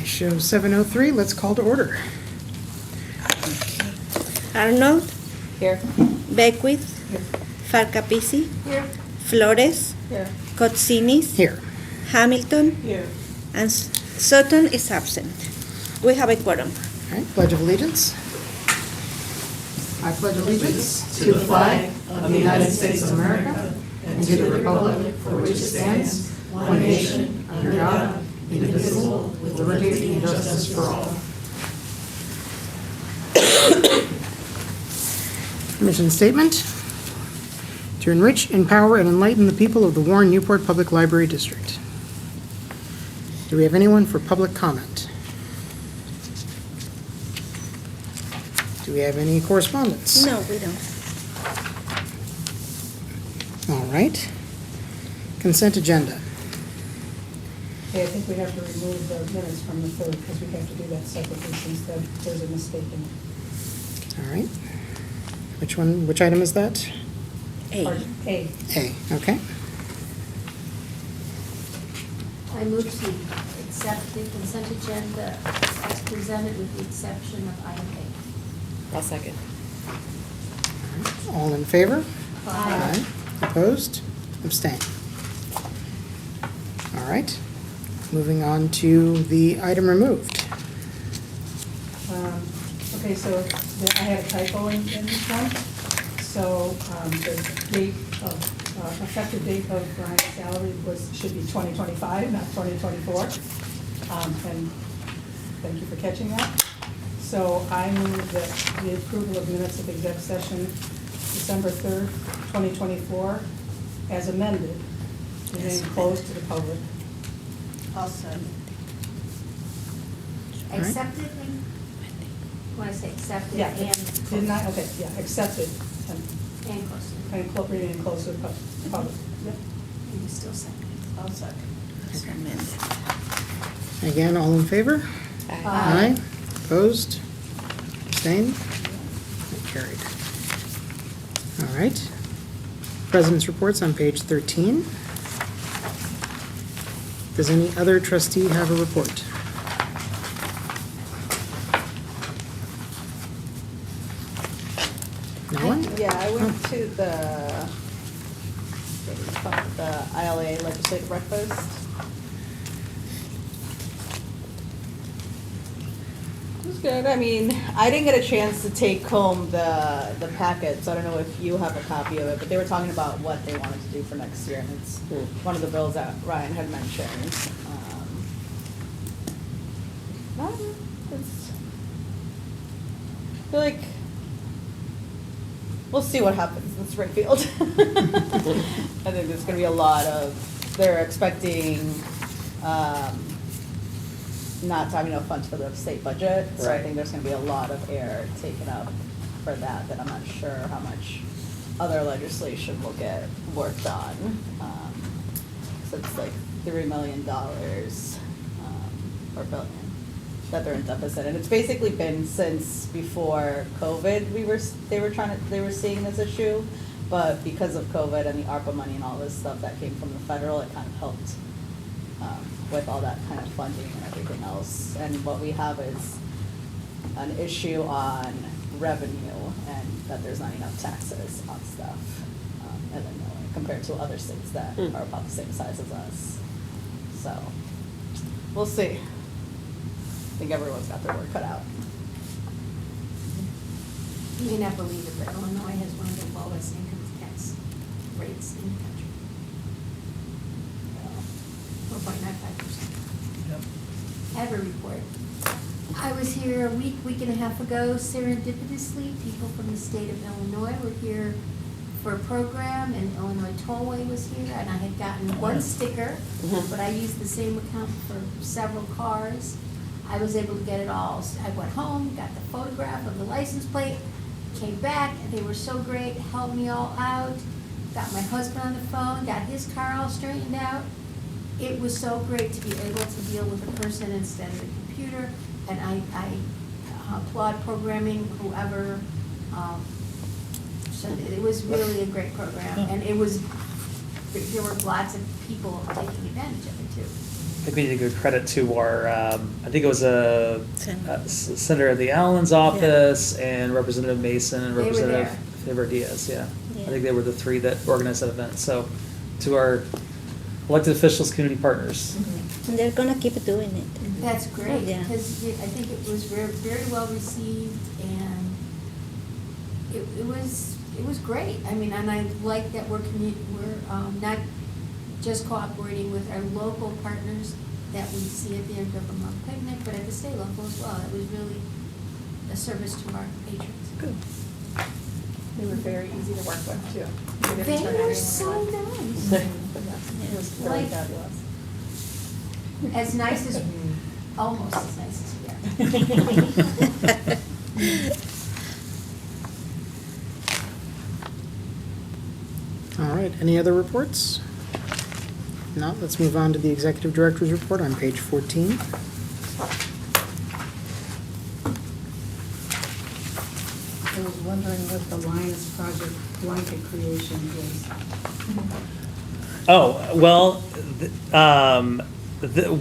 show 7:03. Let's call to order. Arnold, Here. Beckwith, Here. Farcapisi, Here. Flores, Here. Kotsinis, Here. Hamilton, Here. and Sutton is absent. We have a quorum. All right, Pledge of Allegiance. I pledge allegiance to the flag of the United States of America and to the republic for which it stands, one nation, under God, indivisible, with liberty and justice for all. Mission statement: to enrich, empower, and enlighten the people of the Warren Newport Public Library District. Do we have anyone for public comment? Do we have any correspondence? No, we don't. All right. Consent agenda. Okay, I think we have to remove the minutes from the third because we have to do that separately since there's a mistake in it. All right. Which item is that? A. Pardon? A. A, okay. I move to accept the consent agenda as presented with the exception of item A. I'll second. All in favor? Aye. Opposed? Abstain. All right. Moving on to the item removed. Okay, so I had a typo in this one. So the date of, effective date of Brian's salary should be 2025, not 2024. And thank you for catching that. So I move that the approval of minutes of exec session December 3rd, 2024, as amended, remain closed to the public. Also. right. Accepted, want to say accepted Yeah, and. did not, okay, yeah, accepted And close. and remain closed to the public. Yep. And you still second. I'll second. As amended. Again, all in favor? Aye. Opposed? Abstained? Carried. All right. President's reports on page 13. Does any other trustee have a report? No one? Yeah, I went to the ILA legislative breakfast. It was good. I mean, I didn't get a chance to take home the packet, so I don't know if you have a copy of it, but they were talking about what they wanted to do for next year, and it's one of the bills that Ryan had mentioned. I don't know, I feel like we'll see what happens in Springfield. I think there's gonna be a lot of, they're expecting, not to have enough funds for the state budget. So I Right. think there's gonna be a lot of air taken up for that I'm not sure how much other legislation will get worked on. So it's like $3 million, or billion, that they're in deficit, and it's basically been since before COVID. They were seeing this issue, but because of COVID and the ARPA money and all this stuff that came from the federal, it kind of helped with all that kind of funding and everything else. And what we have is an issue on revenue and that there's not enough taxes on stuff in Illinois compared to other states that are about the same size as us. So we'll see. I think everyone's got their work cut out. You may not believe it, but Illinois has one of the lowest income tax rates in the country. 4.95%. I have a report. I was here a week and a half ago, serendipitously. People from the state of Illinois were here for a program, and Illinois Tollway was here, and I had gotten one sticker, but I used the same account for several cars. I was able to get it all. I went home, got the photograph of the license plate, came back, and they were so great, helped me all out, got my husband on the phone, got his car all straightened out. It was so great to be able to deal with a person instead of a computer, and I applaud programming, whoever. So it was really a great program, and it was, there were lots of people taking advantage of it too. think we need to give credit to our, I think it was Senator of the Allen's office and Representative Mason and They were Representative there. Faber Diaz, yeah. Yeah. I think they were the three that organized that event. So to our elected officials, community partners. And they're gonna keep doing it. That's great, Yeah. because I think it was very, very well received, and it was great. I mean, and I like that we're not just cooperating with our local partners that we see at the intergovernmental picnic, but at the state level as well. It was really a service to our patrons. Good. They were very easy to work with, too. We didn't They turn were anyone so away. nice. It was really Like- fabulous. As nice as, almost as nice as here. All right, any other reports? No, let's move on to the executive director's report on page 14. I was wondering what the Lions Project blanket creation is. Oh, well,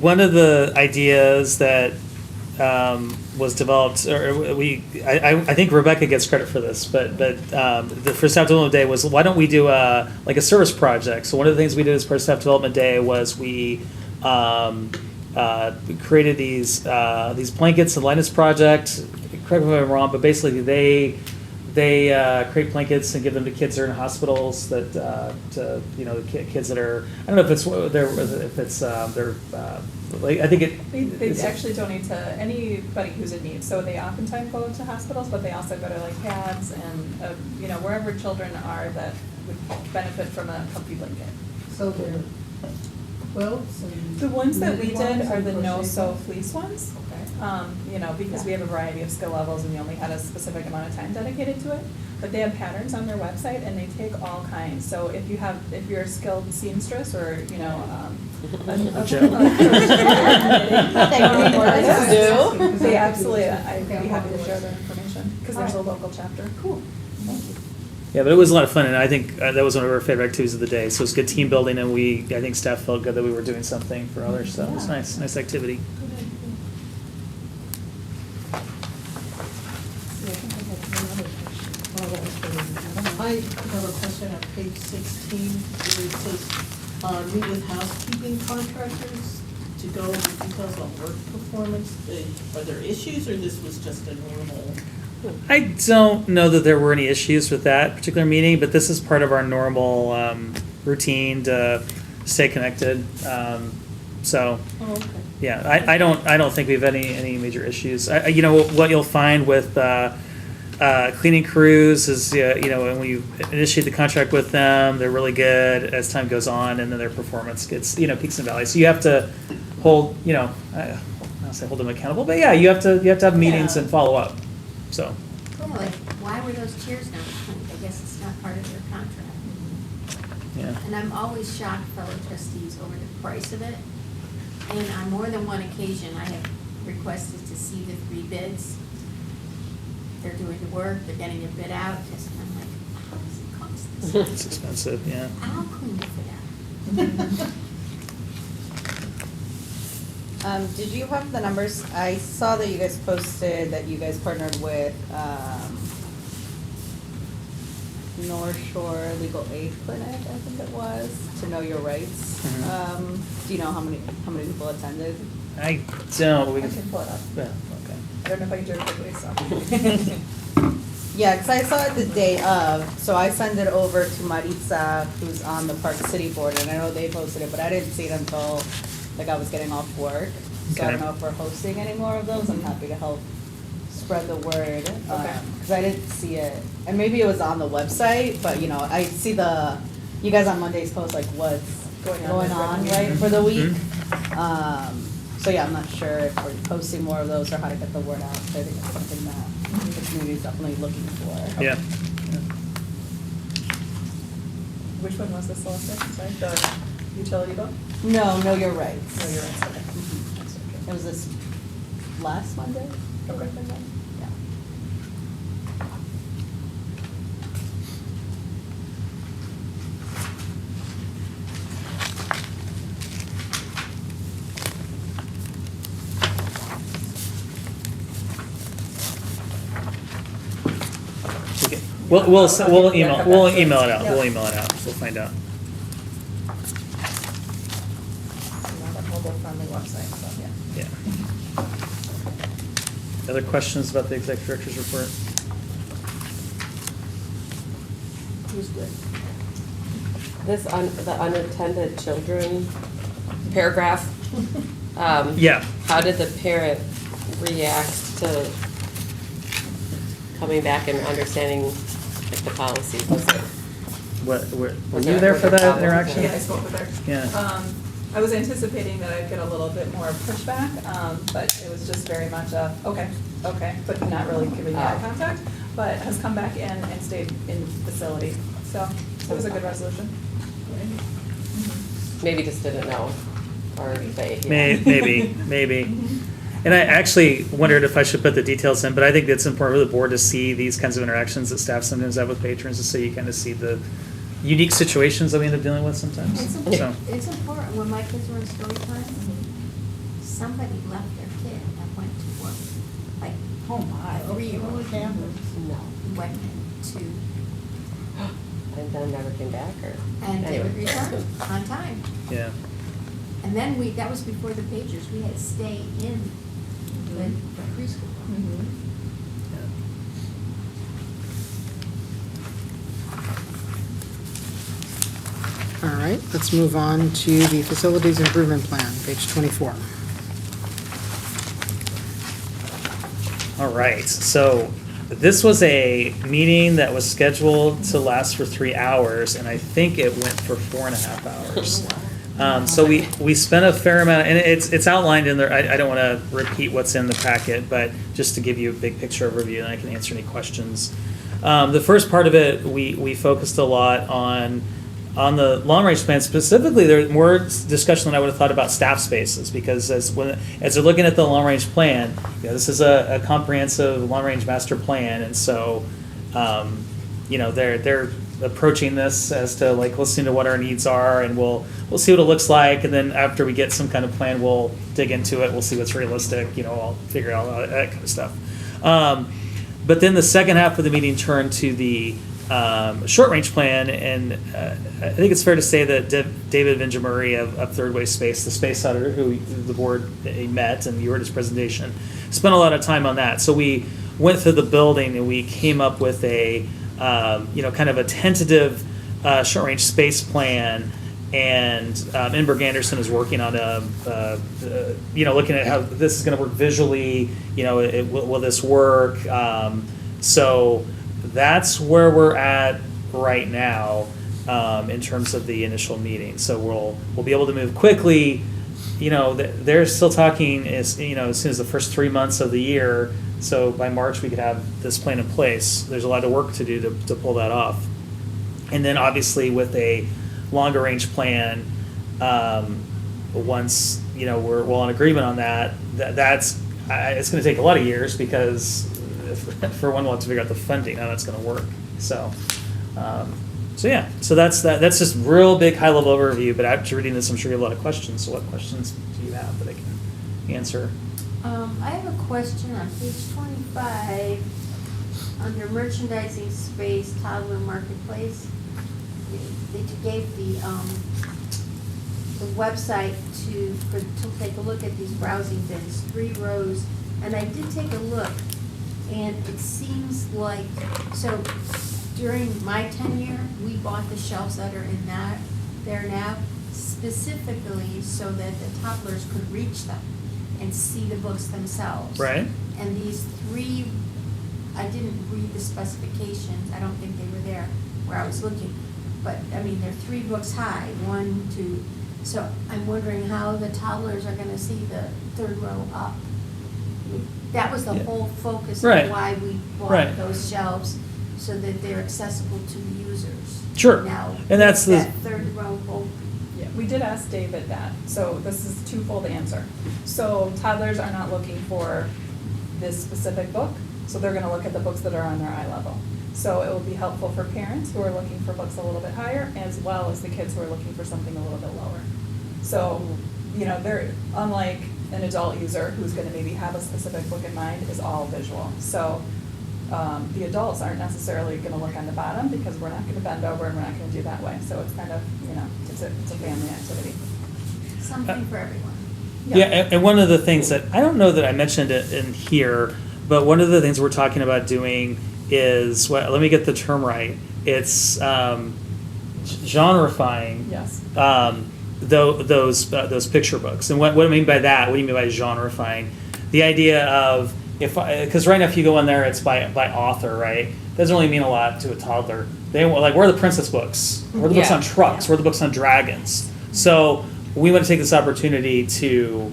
one of the ideas that was developed, or I think Rebecca gets credit for this, but the for Staff Development Day was, why don't we do like a service project? So one of the things we did as part of Staff Development Day was we created these blankets, the Linus Project. Correct me if I'm wrong, but basically they create blankets and give them to kids that are in hospitals that to the kids that are, I don't know if it's like, I think They actually donate to anybody who's in need. So they oftentimes go to hospitals, but they also go to like pads and, wherever children are that would benefit from a comfy blanket. So they're quilts and. The ones that we knitted did ones are and the crochet no-sew ones? fleece ones. Okay. Because we have a variety of skill levels and we only had a specific amount of time dedicated to it. But they have patterns on their website and they take all kinds. So if you're a skilled seamstress or, They absolutely, I'd be happy to share their information because there's a local chapter. Cool. Thank you. Yeah, but it was a lot of fun, and I think that was one of our favorite activities of the day. So it was good team building, and I think staff felt good that we were doing something for others, so it was nice activity. I have a question on page 16, where it says, meet with housekeeping contractors to go over details on work performance. Are there issues, or this was just a normal? I don't know that there were any issues with that particular meeting, but this is part of our normal routine to stay connected. So, Oh, okay. yeah, I don't think we have any major issues. What you'll find with cleaning crews is, when you initiate the contract with them, they're really good as time goes on, and then their performance gets, peaks and valleys. So you have to hold, I don't say hold them accountable, but yeah, you have to have meetings and follow up. So. Yeah, like, why were those chairs not cleaned? I guess it's not part of their contract. Yeah. And I'm always shocked, fellow trustees, over the price of it. And on more than one occasion, I have requested to see the 3 bids. They're doing the work, they're getting a bid out, just, and I'm like, how does it cost this much? It's expensive, yeah. I'll clean it for that. Did you have the numbers? I saw that you guys posted that you guys partnered with, North Shore Legal Aid Clinic, I think it was, to know your rights. Mhm. Do you know how many people attended? I don't, but we I can. can pull it up. Yeah, I don't know if I can do it quickly, so. Yeah, because I saw it the day of, so I sent it over to Maritza, who's on the Park City board, and I know they posted it, but I didn't see it until, I was getting off work. So I don't Okay. know if we're hosting any more of those, I'm happy to help spread the word. Okay. Because I didn't see it, and maybe it was on the website, but, I see you guys on Mondays post, what's Going going on on, this right, week. for the week. Mhm. So yeah, I'm not sure if we're posting more of those or how to get the word out, so I think it's something that the community is definitely looking for. Yeah. Which one was the solicitor? Sorry, the utility bill? No, know your rights. No, you're right, okay. It was this last Monday? Okay. Yeah. We'll email, Yeah, we'll okay. email it out, Yep. we'll email it out, we'll find out. Not a mobile-friendly website, so, yeah. Yeah. Other questions about the executive director's report? Who's good? The unattended children paragraph. Yeah. How did the parent react to coming back and understanding like the policy? Was it? Were Was you there- there was for there that problems? interaction? Yeah, I spoke with her. Yeah. I was anticipating that I'd get a little bit more pushback, but it was just very much a, okay, but not really giving me eye contact, but has come back in and stayed in the facility. So it was a good resolution. Maybe just didn't know, or they. yeah. Maybe. And I actually wondered if I should put the details in, but I think it's important for the board to see these kinds of interactions that staff sometimes have with patrons, just so you kind of see the unique situations that we end up dealing with sometimes. It's So, important, it's important, when my kids were in story time, somebody left their kid and went to work, like, Oh, my. 3-year-old No. went to, And then never came back, or? and they would Anyway. return on time. yeah. And then that was before the pagers, we had to stay in the preschool. All right, let's move on to the Facilities Improvement Plan, page 24. All right, so this was a meeting that was scheduled to last for 3 hours, and I think it went for 4.5 hours. So we spent a fair amount, and it's outlined in there. I don't want to repeat what's in the packet, but just to give you a big picture overview, and I can answer any questions. The first part of it, we focused a lot on the long range plan. Specifically, there's more discussion than I would have thought about staff spaces, because as they're looking at the long range plan, this is a comprehensive long range master plan, and so they're approaching this as to like listening to what our needs are, and we'll see what it looks like, and then after we get some kind of plan, we'll dig into it, we'll see what's realistic, I'll figure out all that kind of stuff. But then the second half of the meeting turned to the short range plan, and I think it's fair to say that David Vinjamuri of Third Way Space, the space auditor who the board met and you heard his presentation, spent a lot of time on that. So we went through the building and we came up with a kind of a tentative short range space plan, and Inberg Anderson is working on looking at how this is going to work visually. Will this work? So that's where we're at right now in terms of the initial meeting. So we'll be able to move quickly. They're still talking as soon as the first 3 months of the year. So by March we could have this plan in place. There's a lot of work to do to pull that off. And then obviously with a longer range plan, once we're well in agreement on that's it's going to take a lot of years, because for one, we'll have to figure out the funding, how that's going to work. So that's that. That's just real big high level overview. But after reading this, I'm sure you have a lot of questions. So what questions do you have that I can answer? I have a question on page 25, under merchandising space, toddler marketplace. They gave the website to take a look at these browsing bins, 3 rows, and I did take a look, and it seems like, so during my tenure, we bought the shelves that are in there now, specifically so that the toddlers could reach them and see the books themselves. Right. And these 3, I didn't read the specifications, I don't think they were there where I was looking, but, they're 3 books high, 1, 2, so I'm wondering how the toddlers are gonna see the 3rd row up. That was the Yeah. whole focus Right. of why we Right. bought those shelves, so that they're accessible to the users. Sure. Now, And that's that 3rd row whole. Yeah, we did ask David that, so this is a twofold answer. So toddlers are not looking for this specific book, so they're gonna look at the books that are on their eye level. So it will be helpful for parents who are looking for books a little bit higher, as well as the kids who are looking for something a little bit lower. So, they're unlike an adult user who's gonna maybe have a specific book in mind, is all visual. So the adults aren't necessarily gonna look on the bottom because we're not gonna bend over and we're not gonna do that way. So it's kind of, it's a family activity. Something for everyone. Yeah, and one of the things that, I don't know that I mentioned it in here, but one of the things we're talking about doing is, well, let me get the term right. It's genrefying. Yes. Those picture books. And what do I mean by that? What do you mean by genrefying? The idea of, because right now if you go in there, it's by author, right? Doesn't really mean a lot to a toddler. They like, where are the princess books? Where are the books on trucks? Where are the books on dragons? So we want to take this opportunity to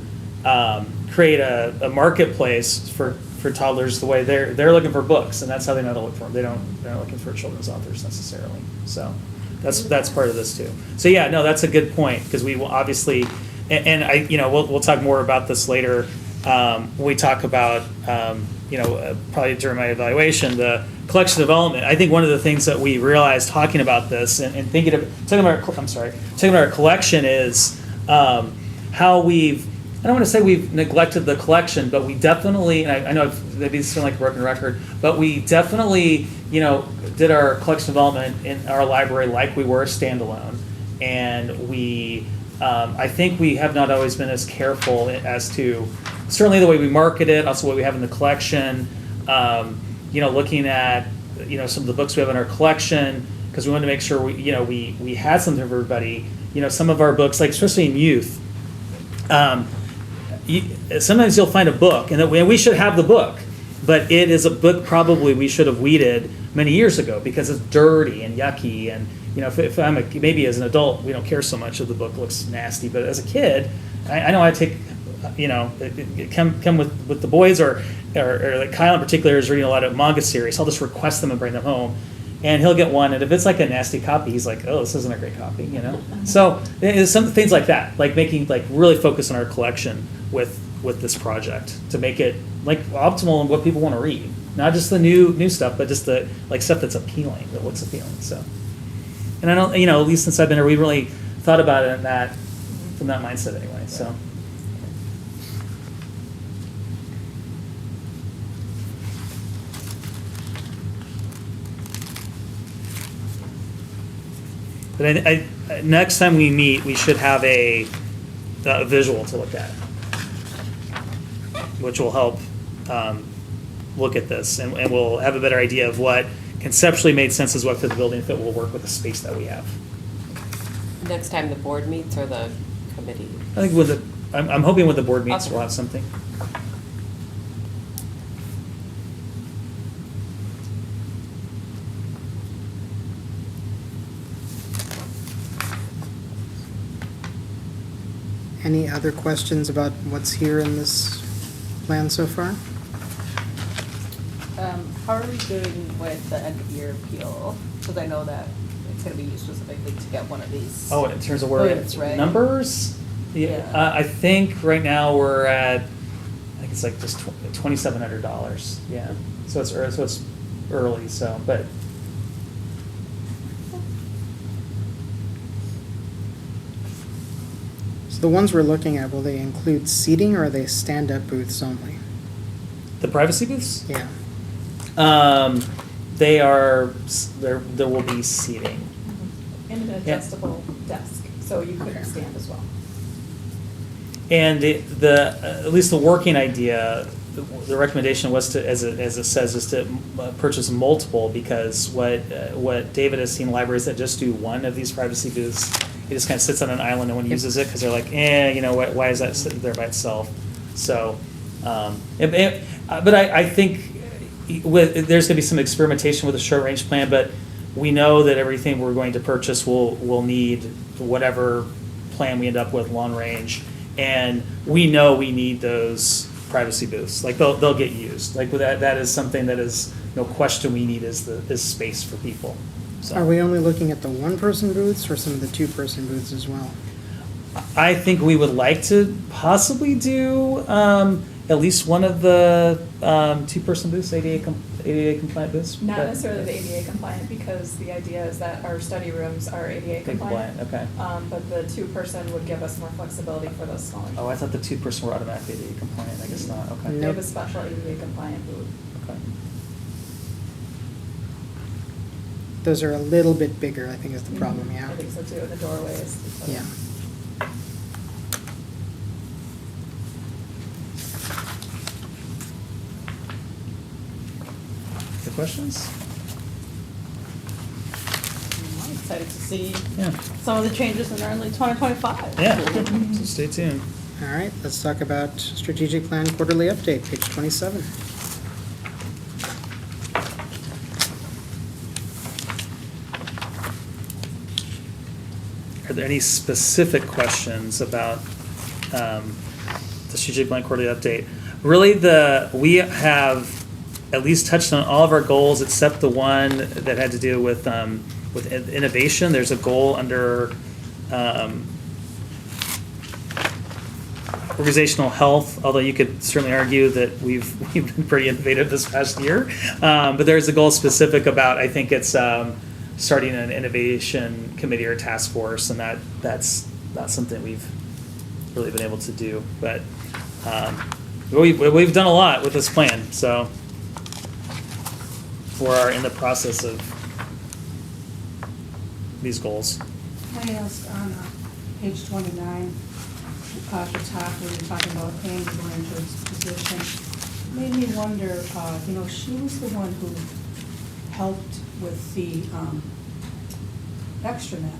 create a marketplace for toddlers the way they're looking for books, and that's how they know to look for them. They're not looking for children's authors necessarily. So that's part of this too. So yeah, no, that's a good point, because we will obviously, and I, we'll talk more about this later. When we talk about, probably during my evaluation, the collection development. I think one of the things that we realized talking about this and talking about our collection is how we've, I don't want to say we've neglected the collection, but we definitely, and I know maybe it's like a broken record, but we definitely, did our collection development in our library like we were a standalone. And we, I think we have not always been as careful as to, certainly the way we market it, also what we have in the collection, looking at, some of the books we have in our collection, because we wanted to make sure we had something for everybody. Some of our books, like especially in youth, sometimes you'll find a book, and we should have the book, but it is a book probably we should have weeded many years ago because it's dirty and yucky. And if I'm maybe as an adult, we don't care so much if the book looks nasty, but as a kid, I know I take, come with the boys or like Kyle in particular is reading a lot of manga series. I'll just request them and bring them home. And he'll get one, and if it's like a nasty copy, he's like, "Oh, this isn't a great copy," So there's some things like that, like making really focus on our collection with this project to make it like optimal in what people want to read, not just the new stuff, but just the stuff that's appealing, that looks appealing. So, and I don't, at least since I've been here, we really thought about it from that mindset anyway. So. But next time we meet, we should have a visual to look at, which will help look at this, and we'll have a better idea of what conceptually made sense as what for the building, if it will work with the space that we have. Next time the board meets or the committee? I think I'm hoping with the board meets, Okay. we'll have something. Any other questions about what's here in this plan so far? How are we doing with the end of year appeal? Because I know that it's going to be used specifically to get one of these. Oh, in terms of where Points, right? numbers? Yeah. I think right now we're at, I think it's like just $2,700. Yeah. So it's early. So, but. So the ones we're looking at, will they include seating, or are they stand-up booths only? The privacy booths? Yeah. They are, there will be seating. And an adjustable desk, so you could stand as well. And at least the working idea, the recommendation was to, as it says, is to purchase multiple, because what David has seen libraries that just do one of these privacy booths, it just kind of sits on an island, no one uses it because they're like, why is that sitting there by itself? So, but I think there's going to be some experimentation with the short range plan, but we know that everything we're going to purchase will need whatever plan we end up with long range, and we know we need those privacy booths. Like they'll get used. Like that is something that is no question we need is space for people. So. Are we only looking at the one-person booths or some of the two-person booths as well? I think we would like to possibly do at least one of the two-person booths, ADA compliant booths. Not necessarily the ADA compliant, because the idea is that our study rooms are ADA compliant. Okay. But the two-person would give us more flexibility for those smaller. Oh, I thought the two-person were automatically ADA compliant. I guess not. Okay. They have a special ADA compliant booth. Okay. Those are a little bit bigger, I think is the problem, yeah. I think so too, the doorways. Yeah. Good questions? I'm excited to see Yeah. some of the changes in early 2025. Yeah, so stay tuned. All right, let's talk about strategic plan quarterly update, page 27. Are there any specific questions about the strategic plan quarterly update? Really, we have at least touched on all of our goals except the one that had to do with innovation. There's a goal under organizational health, although you could certainly argue that we've been pretty innovative this past year. But there's a goal specific about, I think it's starting an innovation committee or task force, and that's something we've really been able to do. But we've done a lot with this plan, so we're in the process of these goals. I asked on page 29, at the top, where you're talking about Amy going into his position, made me wonder, she was the one who helped with the extranet.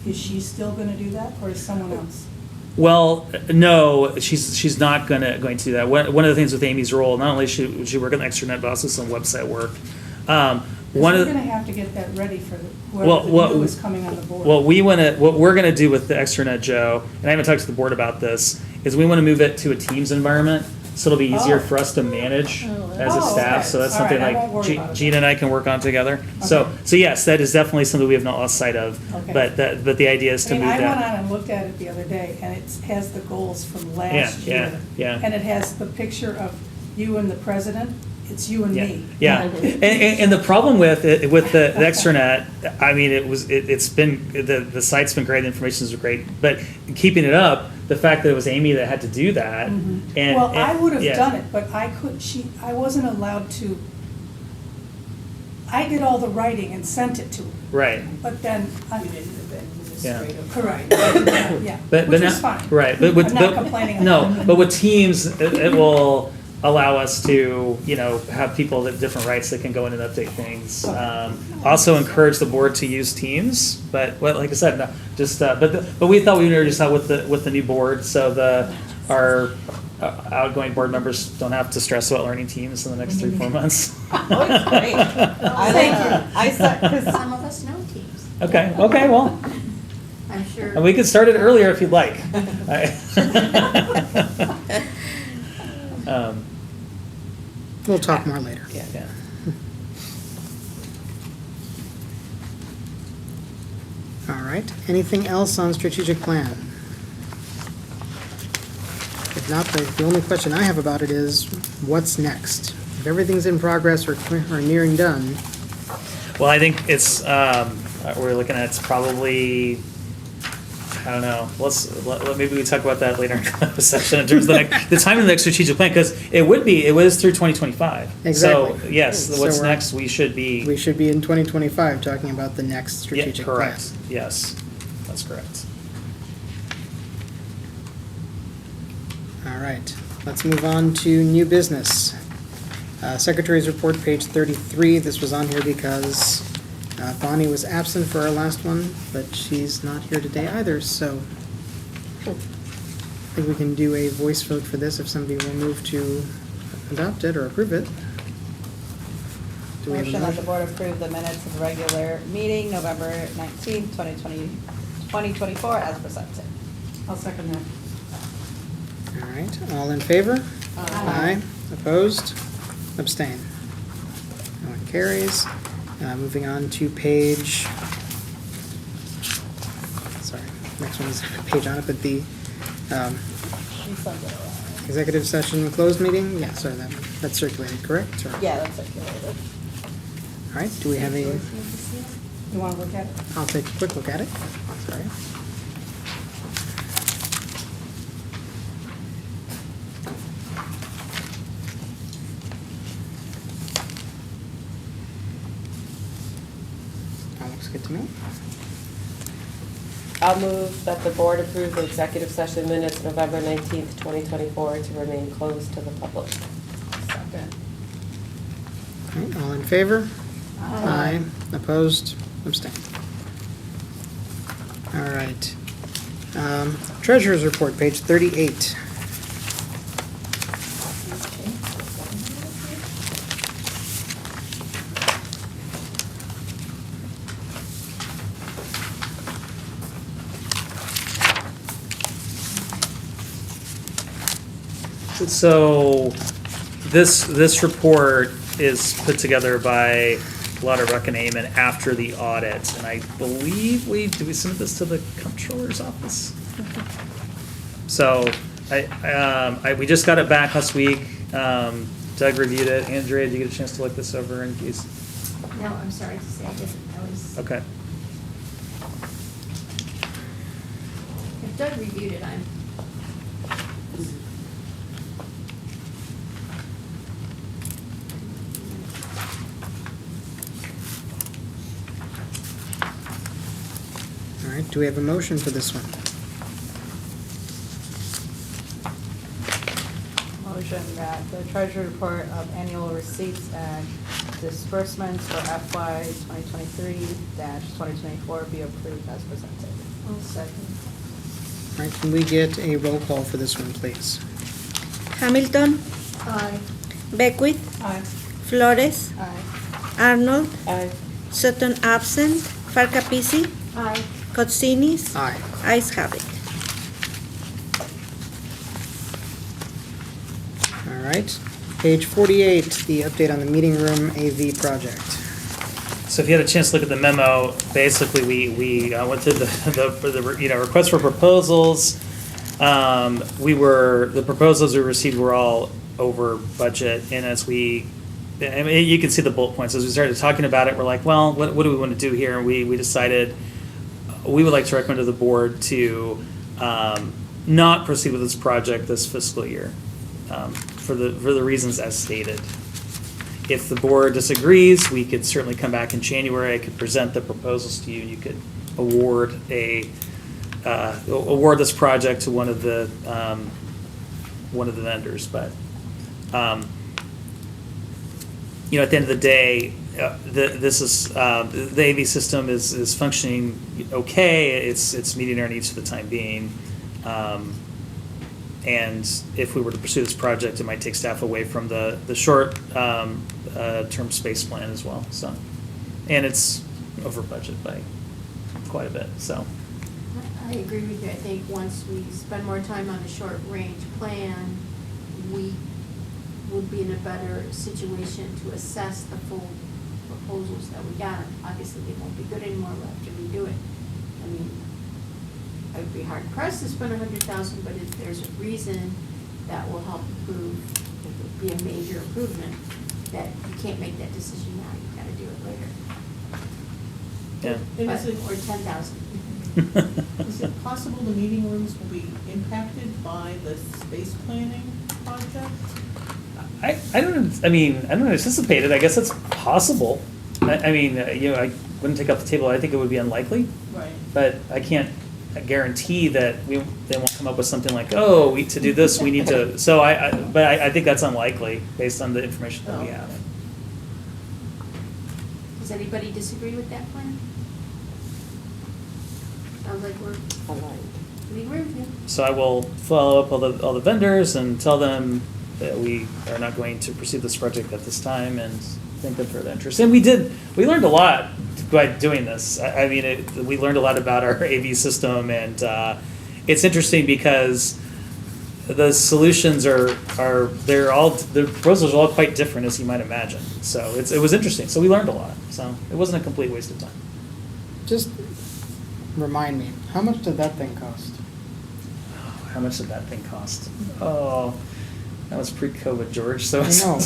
Is she still gonna do that, or is someone else? Well, no, she's not going to do that. One of the things with Amy's role, not only should she work on the extranet, but also some website work. We're gonna have to get that ready for whoever the new is coming on the board. What we're gonna do with the extranet, Joe, and I haven't talked to the board about this, is we want to move it to a Teams environment, so it'll be easier for us to manage as a staff. Okay. So that's All right, something I won't worry like about it Gina and I can work on together. Okay. So yes, that is definitely something we have not lost sight of. Okay. But the idea is to move I that. went on and looked at it the other day, and it has the goals from last Yeah, year. yeah. And it has the picture of you and the president. It's you and me. Yeah, and the problem with the extranet, I mean, it's been, the site's been great, the information's great, but keeping it up, the fact that it was Amy that had to do that, Mhm. and. Well, I would have yeah. done it, but I wasn't allowed to. I did all the writing and sent it to her, Right. but then. Yeah. Correct, yeah, But which now- is fine. Right, but I'm not complaining. No, but with Teams, it will allow us to, have people with different rights that can go in and update things. Also encourage the board to use Teams, but like I said, no, just but we thought we would introduce that with the new board, so our outgoing board members don't have to stress about learning Teams in the next 3-4 months. Oh, it's great. I said, 'cause Some of us know teams. Okay, well, I'm sure. and we could start it earlier if you'd like. We'll talk more later. Yeah. All right, anything else on strategic plan? If not, the only question I have about it is, what's next? If everything's in progress or nearing done, Well, I think it's, we're looking at, it's probably, I don't know, maybe we talk about that later in the session in terms of the timing of the next strategic plan, because it was through 2025. Exactly. So, yes, So what's we're- next, we should be. we should be in 2025 talking about the next Yeah, strategic plan. correct, yes, that's correct. All right, let's move on to new business. Secretary's report, page 33. This was on here because Bonnie was absent for our last one, but she's not here today either, so I think we can do a voice vote for this if somebody will move to adopt it or approve it. Do we have a motion that the motion? board approve the minutes of the regular meeting, November 19th, 2024, as presented. I'll second that. All right, all in favor? Aye. Opposed? Abstain. No one carries. Moving on to page, sorry, next one is a page on it, but the She sent it around. executive session closed meeting, yeah, sorry, that's circulated, correct? Or- Yeah, that's circulated. All right, do we have a, You want to look at it? I'll take a quick look at it, sorry. good to me. I'll move that the board approve the executive session minutes November 19th, 2024 to remain closed to the public. Second. All right, all in favor? Aye. Opposed? Abstained. All right. Treasurer's report, page 38. So this report is put together by Lotta Ruck and Amon after the audit, and I believe did we submit this to the comptroller's office? So we just got it back last week. Doug reviewed it. Andrea, did you get a chance to look this over in case? No, I'm sorry to say I didn't. I was, Okay. if Doug reviewed it, I'm. All right, do we have a motion for this one? Motion that the treasury report of annual receipts and disbursements for FY 2023-2024 be approved as presented. I'll second. All right, can we get a roll call for this one, please? Hamilton, Aye. Beckwith, Aye. Flores, Aye. Arnold, Aye. Sutton absent, Farkapisi, Aye. Kotsinis. Aye. Ayes have it. All right. Page 48, the update on the meeting room AV project. So if you had a chance to look at the memo, basically we went through the request for proposals. The proposals we received were all over budget, and you can see the bullet points. As we started talking about it, we're like, well, what do we want to do here? And we decided we would like to recommend to the board to not proceed with this project this fiscal year for the reasons as stated. If the board disagrees, we could certainly come back in January. I could present the proposals to you, and you could award this project to one of the vendors. But at the end of the day, the AV system is functioning okay. It's meeting our needs for the time being. And if we were to pursue this project, it might take staff away from the short term space plan as well. So, and it's over budget by quite a bit. So, I agree with you. I think once we spend more time on a short-range plan, we would be in a better situation to assess the full proposals that we got. Obviously, they won't be good anymore. We'll have to redo it. I mean, I would be hard pressed to spend $100,000, but if there's a reason that will help improve, be a major improvement, that you can't make that decision now. You got to do it later. yeah. And But- is it, or 10,000. is it possible the meeting rooms will be impacted by the space planning project? I don't anticipate it. I guess it's possible. I wouldn't take off the table. I think it would be unlikely, Right. but I can't guarantee that they won't come up with something like, oh, to do this, we need to. So I think that's unlikely based on the information that we Oh, have. okay. Does anybody disagree with that plan? Sounds like we're we agree with you. So I will follow up all the vendors and tell them that we are not going to pursue this project at this time and thank them for their interest. And we learned a lot by doing this. We learned a lot about our AV system, and it's interesting because the solutions the proposals are all quite different, as you might imagine. So it was interesting. So we learned a lot. So it wasn't a complete waste of time. Just remind me, how much did that thing cost? How much did that thing cost? Oh, that was pre-COVID, George. So I it's know.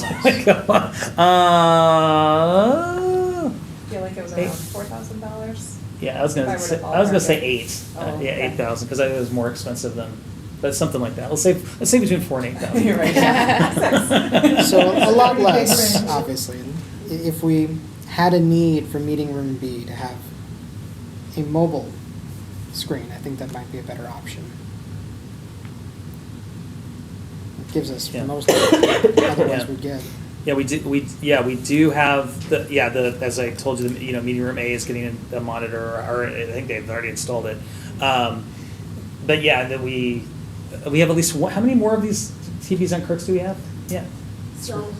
I feel like it was around Eight. $4,000. Yeah, I was gonna If I were to say ballpark it. 8. Oh, Yeah, okay. 8,000 because it was more expensive than, but something like that. Let's say between 4 and 8,000. You're right. So a lot less, obviously. If we had a need for meeting room B to have a mobile screen. I think that might be a better option. It gives us Yeah. most of it, otherwise Yeah. we get. Yeah, we do have as I told you, the, meeting room A is getting a monitor, or I think they've already installed it. But yeah, that we have at least how many more of these TVs on Kirk's do we have? Yeah. So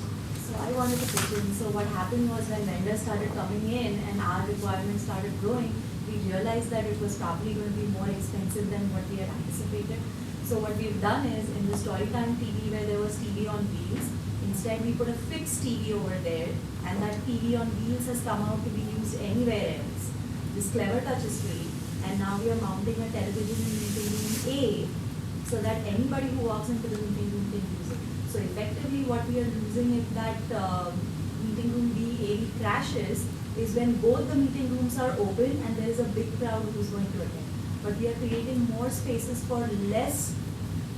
I wanted to pitch in. So what happened was when vendors started coming in and our requirements started growing, we realized that it was probably going to be more expensive than what we had anticipated. So what we've done is in the Storytime TV where there was TV on wheels, instead we put a fixed TV over there, and that TV on wheels has come out to be used anywhere else. This Clever Touch is free, and now we are mounting a television in meeting room A so that anybody who walks into the meeting room can use it. So effectively what we are losing if that meeting room B AV crashes is when both the meeting rooms are open and there is a big crowd who's going to attend. But we are creating more spaces for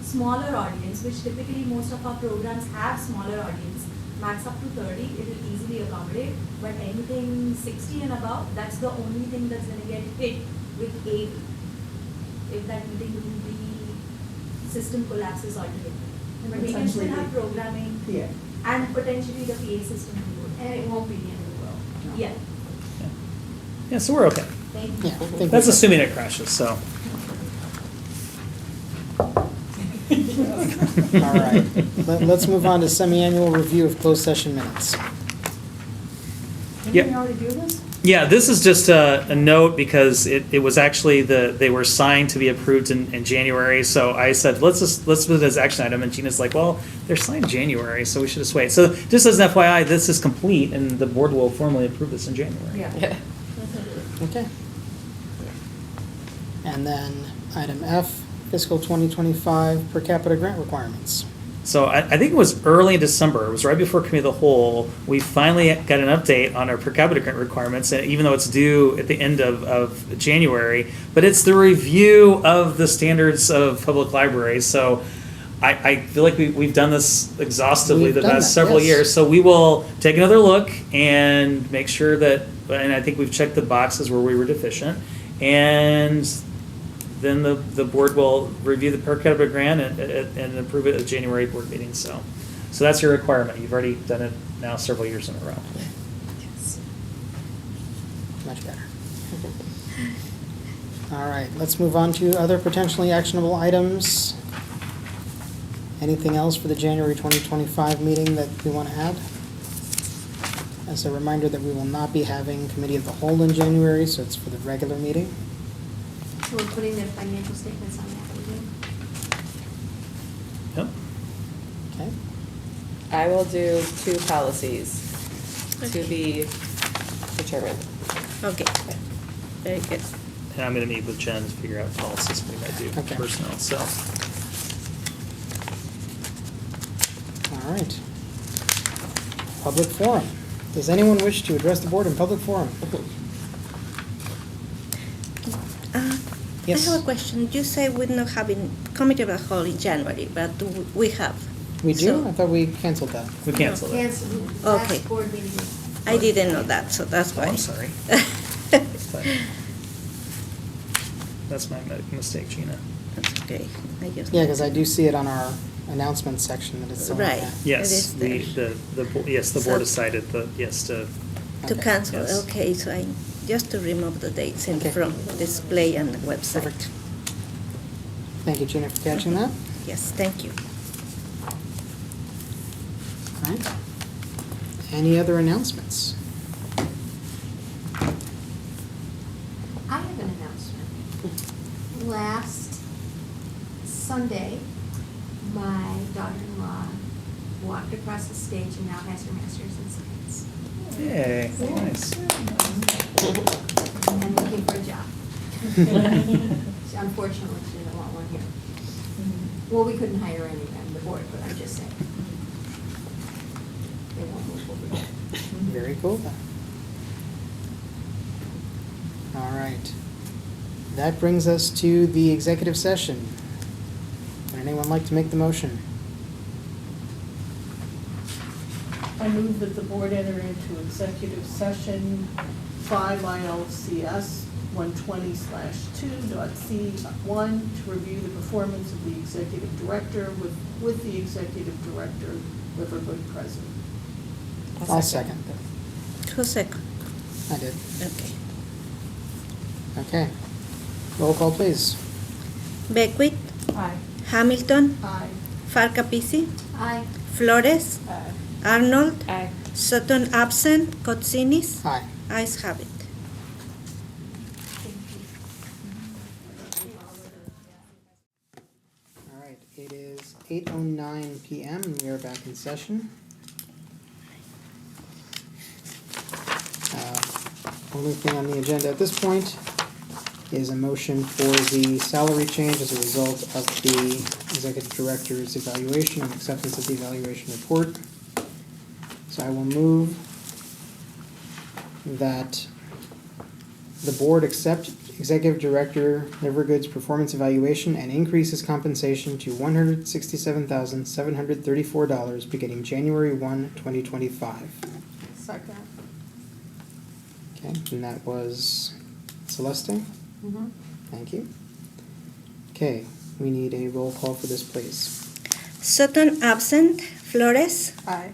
smaller audience, which typically most of our programs have smaller audience. Max up to 30, it will easily accommodate, but anything 60 and above, that's the only thing that's going to get hit with AV. If that meeting room B system collapses altogether. But we can still Potentially have programming Yeah. and potentially the PA system reboot, and it won't be the end of the world. Yeah, Yeah, so we're okay. thank Yeah, you. I think That's we- assuming it crashes. So. All right. Let's move on to semi-annual review of closed session minutes. Didn't Yep. we already do this? Yeah, this is just a note because it was actually they were signed to be approved in January. So I said, let's put it as action item. And Gina's like, well, they're signed in January, so we should just wait. So just as an FYI, this is complete and the board will formally approve this in January. Yeah. Okay. And then item F, fiscal 2025 per capita grant requirements. So I think it was early in December. It was right before Committee of the Whole. We finally got an update on our per capita grant requirements, and even though it's due at the end of January, but it's the review of the standards of public libraries. So I feel like we've done this exhaustively We've the done past that, several yes. years. So we will take another look and make sure that, and I think we've checked the boxes where we were deficient, and then the board will review the per capita grant and approve it at the January board meeting. So that's your requirement. You've already done it now several years in a row. Much better. All right, let's move on to other potentially actionable items. Anything else for the January 2025 meeting that we want to add? As a reminder that we will not be having Committee of the Whole in January, so it's for the regular meeting. So we're putting the financial statements on that meeting. Yep. Okay. I will do 2 policies to be determined. Okay, very good. And I'm going to meet with Jen to figure out policies we might do Okay. personnel. So All right. Public forum. Does anyone wish to address the board in public forum? Yes. I have a question. You say we're not having committee of the whole in January, but we have. We do? So- I thought we canceled that. we canceled it. Cancel, Okay. last board meeting. I didn't know that, so that's Oh, why. I'm sorry. That's my mistake, Gina. That's okay. I just. Yeah, because I do see it on our announcement section that it's on Right. that. Yes, It is there. the board decided to To Okay. cancel, Yes. okay, so just to remove the dates Okay. from display and the website. Perfect. Thank you, Gina, for catching that. Yes, thank you. All right. Any other announcements? I have an announcement. Last Sunday, my daughter-in-law walked across the stage and now has her master's in science. Yay, nice. And looking for a job. Unfortunately, she didn't want one here. Well, we couldn't hire anyone on the board, but I'm just saying. They won't move over there. Very cool then. All right. That brings us to the executive session. Would anyone like to make the motion? I move that the board enter into executive session 5 ILCS 120/2.C1 to review the performance of the executive director with the executive director, Livergood present. I'll second. Who's second? I did. Okay. Okay. Roll call, please. Beckwith, Aye. Hamilton, Aye. Farkapisi, Aye. Flores, Aye. Arnold, Aye. Sutton absent, Kotsinis, Aye. ayes have it. All right, it is 8:09 PM and we are back in session. Only thing on the agenda at this point is a motion for the salary change as a result of the executive director's evaluation and acceptance of the evaluation report. So I will move that the board accept Executive Director Livergood's performance evaluation and increase his compensation to $167,734 beginning January 1, 2025. Second. Okay, and that was Celeste? Mm-hmm. Thank you. Okay, we need a roll call for this, please. Sutton absent, Flores, Aye.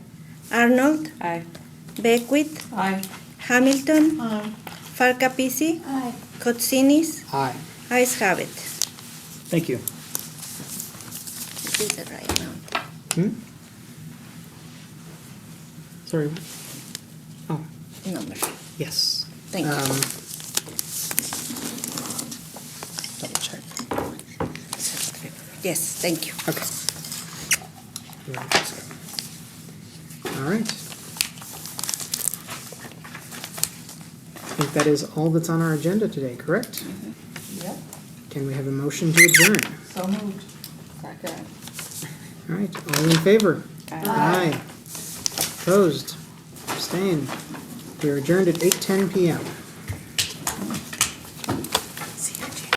Arnold, Aye. Beckwith, Aye. Hamilton, Aye. Farkapisi, Aye. Kotsinis, Aye. ayes have it. Thank you. This is the right amount. Sorry. Oh, Number. yes. Thank you. Double check. Yes, thank you. Okay. All right. I think that is all that's on our agenda today, correct? Yep. Can we have a motion to adjourn? So moved. Second. All right, all in favor? Aye. Opposed? Abstained? We are adjourned at 8:10 PM.